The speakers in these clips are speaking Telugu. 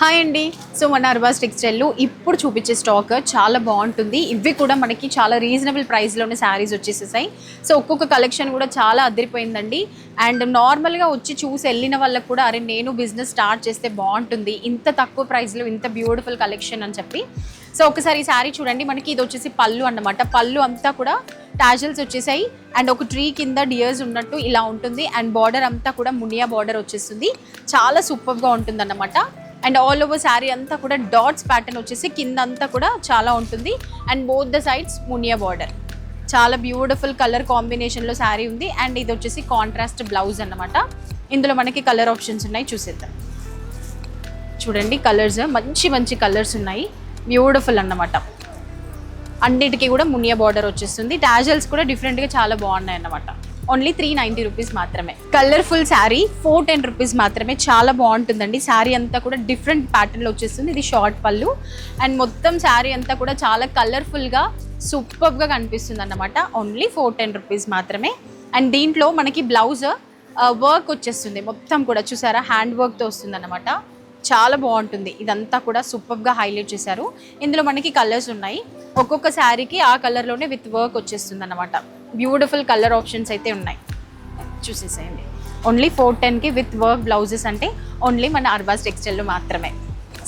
హాయ్ అండి. సో మన అర్బాస్ టెక్స్టైల్లో ఇప్పుడు చూపించే స్టాక్ చాలా బాగుంటుంది. ఇవి కూడా మనకి చాలా రీజనబుల్ ప్రైస్లోనే శారీస్ వచ్చేసేసాయి. సో ఒక్కొక్క కలెక్షన్ కూడా చాలా అదిరిపోయిందండి. అండ్ నార్మల్గా వచ్చి చూసి వెళ్ళిన వాళ్ళకి కూడా అరే నేను బిజినెస్ స్టార్ట్ చేస్తే బాగుంటుంది ఇంత తక్కువ ప్రైస్లో ఇంత బ్యూటిఫుల్ కలెక్షన్ అని చెప్పి. సో ఒకసారి ఈ శారీ చూడండి. మనకి ఇది వచ్చేసి పళ్ళు అన్నమాట. పళ్ళు అంతా కూడా టాజల్స్ వచ్చేసాయి అండ్ ఒక ట్రీ కింద డియర్స్ ఉన్నట్టు ఇలా ఉంటుంది. అండ్ బార్డర్ అంతా కూడా మునియా బార్డర్ వచ్చేస్తుంది. చాలా సూపర్గా ఉంటుంది అన్నమాట. అండ్ ఆల్ ఓవర్ శారీ అంతా కూడా డాట్స్ ప్యాటర్న్ వచ్చేసి కింద అంతా కూడా చాలా ఉంటుంది. And both the sides Muniya border. చాలా బ్యూటిఫుల్ కలర్ కాంబినేషన్లో శారీ ఉంది. అండ్ ఇది వచ్చేసి కాంట్రాస్ట్ బ్లౌజ్ అన్నమాట. ఇందులో మనకి కలర్ ఆప్షన్స్ ఉన్నాయి, చూసేద్దాం. చూడండి కలర్స్ మంచి మంచి కలర్స్ ఉన్నాయి, బ్యూటిఫుల్ అన్నమాట. అన్నిటికీ కూడా మునియా బార్డర్ వచ్చేస్తుంది. టాజల్స్ కూడా డిఫరెంట్గా చాలా బాగున్నాయి అన్నమాట. ఓన్లీ 390 రూపీస్ మాత్రమే. కలర్ఫుల్ శారీ 410 రూపీస్ మాత్రమే. చాలా బాగుంటుందండి. శారీ అంతా కూడా డిఫరెంట్ ప్యాటర్న్లో వచ్చేస్తుంది. ఇది షార్ట్ పళ్ళు అండ్ మొత్తం శారీ అంతా కూడా చాలా కలర్ఫుల్గా సూపర్గా కనిపిస్తుంది అన్నమాట. ఓన్లీ 410 రూపీస్ మాత్రమే. అండ్ దీంట్లో మనకి బ్లౌజ్ వర్క్ వచ్చేస్తుంది మొత్తం కూడా, చూసారా, హ్యాండ్ వర్క్తో వస్తుంది అన్నమాట. చాలా బాగుంటుంది. ఇదంతా కూడా సూపర్గా హైలైట్ చేశారు. ఇందులో మనకి కలర్స్ ఉన్నాయి. ఒక్కొక్క శారీకి ఆ కలర్లోనే విత్ వర్క్ వచ్చేస్తుంది అన్నమాట. బ్యూటిఫుల్ కలర్ ఆప్షన్స్ అయితే ఉన్నాయి, చూసేసేయండి. ఓన్లీ 410కి విత్ వర్క్ బ్లౌజెస్ అంటే ఓన్లీ మన అర్బాస్ టెక్స్టైల్లో మాత్రమే.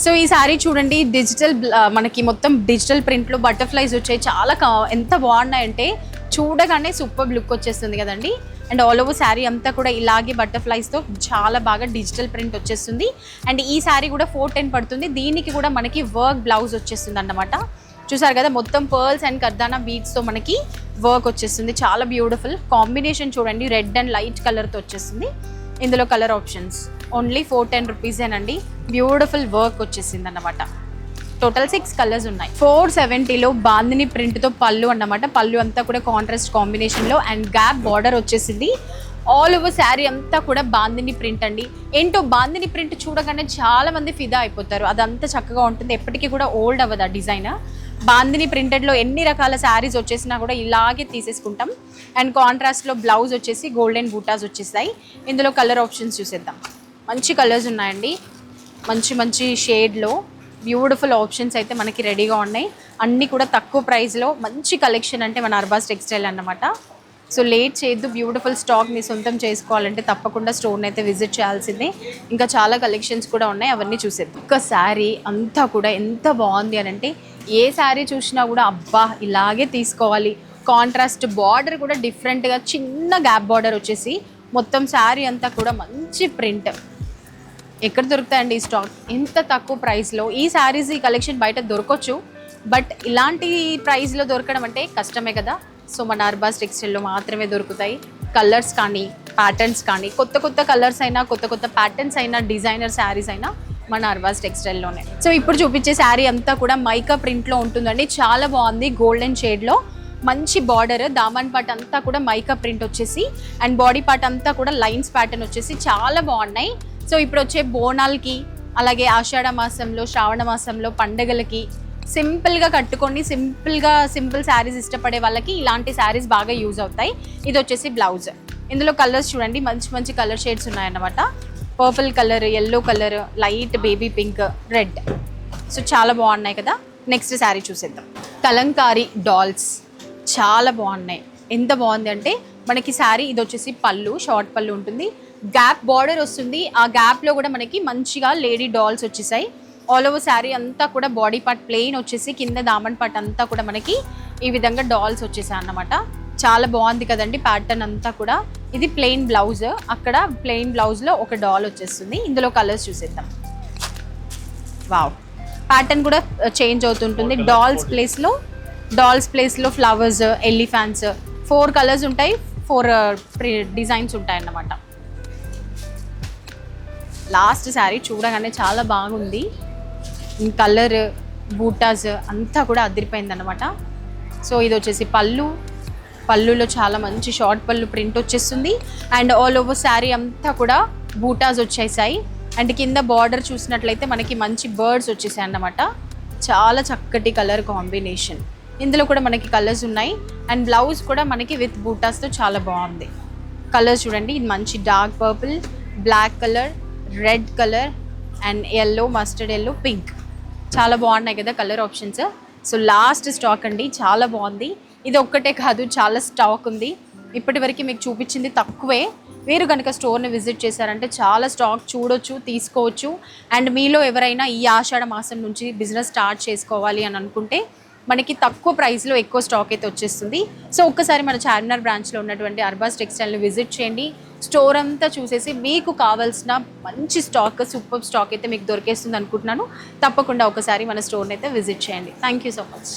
సో ఈ శారీ చూడండి, డిజిటల్ మనకి మొత్తం డిజిటల్ ప్రింట్లో బటర్ఫ్లైస్ వచ్చాయి. చాలా ఎంత బాగున్నాయంటే చూడగానే సూపర్ లుక్ వచ్చేస్తుంది కదండి. అండ్ ఆల్ ఓవర్ శారీ అంతా కూడా ఇలాగే బటర్ఫ్లైస్తో చాలా బాగా డిజిటల్ ప్రింట్ వచ్చేస్తుంది. అండ్ ఈ శారీ కూడా 410 పడుతుంది. దీనికి కూడా మనకి వర్క్ బ్లౌజ్ వచ్చేస్తుంది అన్నమాట. చూసారు కదా, మొత్తం పర్ల్స్ అండ్ కర్దానా బీడ్స్తో మనకి వర్క్ వచ్చేస్తుంది. చాలా బ్యూటిఫుల్ కాంబినేషన్ చూడండి, రెడ్ అండ్ లైట్ కలర్తో వచ్చేస్తుంది. ఇందులో కలర్ ఆప్షన్స్ ఓన్లీ 410 రూపీసేనండి. బ్యూటిఫుల్ వర్క్ వచ్చేసింది అన్నమాట. టోటల్ 6 కలర్స్ ఉన్నాయి. 470లో బాందిని ప్రింట్తో పళ్ళు అన్నమాట. పళ్ళు అంతా కూడా కాంట్రాస్ట్ కాంబినేషన్లో అండ్ గ్యాప్ బార్డర్ వచ్చేసింది. ఆల్ ఓవర్ శారీ అంతా కూడా బాందిని ప్రింట్ అండి. ఏంటో బాందిని ప్రింట్ చూడగానే చాలా మంది ఫిదా అయిపోతారు. అదంతా చక్కగా ఉంటుంది, ఎప్పటికీ కూడా ఓల్డ్ అవ్వదు ఆ డిజైన్. బాందిని ప్రింటెడ్లో ఎన్ని రకాల శారీస్ వచ్చేసినా కూడా ఇలాగే తీసేసుకుంటాం. అండ్ కాంట్రాస్ట్లో బ్లౌజ్ వచ్చేసి గోల్డెన్ బూటాస్ వచ్చేసాయి. ఇందులో కలర్ ఆప్షన్స్ చూసేద్దాం. మంచి కలర్స్ ఉన్నాయండి, మంచి మంచి షేడ్లో బ్యూటిఫుల్ ఆప్షన్స్ అయితే మనకి రెడీగా ఉన్నాయి. అన్నీ కూడా తక్కువ ప్రైస్లో మంచి కలెక్షన్ అంటే మన అర్బాస్ టెక్స్టైల్ అన్నమాట. సో లేట్ చేయొద్దు, బ్యూటిఫుల్ స్టాక్ మీ సొంతం చేసుకోవాలంటే తప్పకుండా స్టోర్ని అయితే విజిట్ చేయాల్సిందే. ఇంకా చాలా కలెక్షన్స్ కూడా ఉన్నాయి, అవన్నీ చూసేద్దాం. ఒక శారీ అంతా కూడా ఎంత బాగుంది అని అంటే ఏ శారీ చూసినా కూడా అబ్బా ఇలాగే తీసుకోవాలి. కాంట్రాస్ట్ బార్డర్ కూడా డిఫరెంట్గా చిన్న గ్యాప్ బార్డర్ వచ్చేసి మొత్తం శారీ అంతా కూడా మంచి ప్రింట్. ఎక్కడ దొరుకుతాయండి ఈ స్టాక్ ఇంత తక్కువ ప్రైస్లో? ఈ శారీస్ ఈ కలెక్షన్ బయట దొరకవచ్చు, బట్ ఇలాంటి ప్రైస్లో దొరకడం అంటే కష్టమే కదా. సో మన అర్బాస్ టెక్స్టైల్లో మాత్రమే దొరుకుతాయి. కలర్స్ కానీ ప్యాటర్న్స్ కానీ కొత్త కొత్త కలర్స్ అయినా కొత్త కొత్త ప్యాటర్న్స్ అయినా డిజైనర్ శారీస్ అయినా మన అర్బాస్ టెక్స్టైల్లోనే. సో ఇప్పుడు చూపించే శారీ అంతా కూడా మైకా ప్రింట్లో ఉంటుందండి. చాలా బాగుంది, గోల్డెన్ షేడ్లో మంచి బార్డర్. దామన్ పార్ట్ అంతా కూడా మైకా ప్రింట్ వచ్చేసి అండ్ బాడీ పార్ట్ అంతా కూడా లైన్స్ ప్యాటర్న్ వచ్చేసి చాలా బాగున్నాయి. సో ఇప్పుడు వచ్చే బోనాలకి అలాగే ఆషాఢ మాసంలో శ్రావణ మాసంలో పండగలకి సింపుల్గా కట్టుకొని సింపుల్ శారీస్ ఇష్టపడే వాళ్ళకి ఇలాంటి శారీస్ బాగా యూజ్ అవుతాయి. ఇది వచ్చేసి బ్లౌజ్. ఇందులో కలర్స్ చూడండి, మంచి మంచి కలర్ షేడ్స్ ఉన్నాయన్నమాట. Purple colour, yellow colour, light baby pink, red. So చాలా బాగున్నాయి కదా. నెక్స్ట్ శారీ చూసేద్దాం. కలంకారీ డాల్స్ చాలా బాగున్నాయి. ఎంత బాగుంది అంటే మనకి శారీ ఇది వచ్చేసి పళ్ళు, షార్ట్ పళ్ళు ఉంటుంది, గ్యాప్ బార్డర్ వస్తుంది. ఆ గ్యాప్లో కూడా మనకి మంచిగా లేడీ డాల్స్ వచ్చేసాయి. ఆల్ ఓవర్ శారీ అంతా కూడా బాడీ పార్ట్ ప్లెయిన్ వచ్చేసి కింద దామన్ పార్ట్ అంతా కూడా మనకి ఈ విధంగా డాల్స్ వచ్చేసాయి అన్నమాట. చాలా బాగుంది కదండి ప్యాటర్న్ అంతా కూడా. ఇది ప్లెయిన్ బ్లౌజ్, అక్కడ ప్లెయిన్ బ్లౌజ్లో ఒక డాల్ వచ్చేస్తుంది. ఇందులో కలర్స్ చూసేద్దాం. వావ్, ప్యాటర్న్ కూడా చేంజ్ అవుతుంటుంది. డాల్స్ ప్లేస్లో ఫ్లవర్స్, ఎలిఫాంట్స్, 4 కలర్స్ ఉంటాయి, 4 డిజైన్స్ ఉంటాయి అన్నమాట. లాస్ట్ శారీ చూడగానే చాలా బాగుంది. కలర్ బూటాస్ అంతా కూడా అదిరిపోయింది అనమాట. సో ఇది వచ్చేసి పళ్ళులో చాలా మంచి షార్ట్ పళ్ళు ప్రింట్ వచ్చేస్తుంది. అండ్ ఆల్ ఓవర్ శారీ అంతా కూడా బూటాస్ వచ్చేసాయి. అండ్ కింద బార్డర్ చూసినట్లయితే మనకి మంచి బర్డ్స్ వచ్చేసాయి అన్నమాట. చాలా చక్కటి కలర్ కాంబినేషన్. ఇందులో కూడా మనకి కలర్స్ ఉన్నాయి. అండ్ బ్లౌజ్ కూడా మనకి విత్ బూటాస్తో చాలా బాగుంది. కలర్స్ చూడండి, ఇది మంచి dark purple, black colour, red colour and yellow, mustard yellow, pink చాలా బాగున్నాయి కదా colour options. So last stock అండి, చాలా బాగుంది. ఇది ఒక్కటే కాదు, చాలా స్టాక్ ఉంది. ఇప్పటి వరకు మీకు చూపించింది తక్కువే. మీరు కనుక స్టోర్ని విజిట్ చేశారంటే చాలా స్టాక్ చూడొచ్చు, తీసుకోవచ్చు. అండ్ మీలో ఎవరైనా ఈ ఆషాఢ మాసం నుంచి బిజినెస్ స్టార్ట్ చేసుకోవాలి అని అనుకుంటే మనకి తక్కువ ప్రైస్లో ఎక్కువ స్టాక్ అయితే వచ్చేస్తుంది. సో ఒక్కసారి మన చార్మినార్ బ్రాంచ్లో ఉన్నటువంటి అర్బాస్ టెక్స్టైల్ని విజిట్ చేయండి. స్టోర్ అంతా చూసేసి మీకు కావాల్సిన మంచి స్టాక్, సూపర్ స్టాక్ అయితే మీకు దొరికేస్తుంది అనుకుంటున్నాను. తప్పకుండా ఒకసారి మన స్టోర్ని అయితే విజిట్ చేయండి. Thank you so much.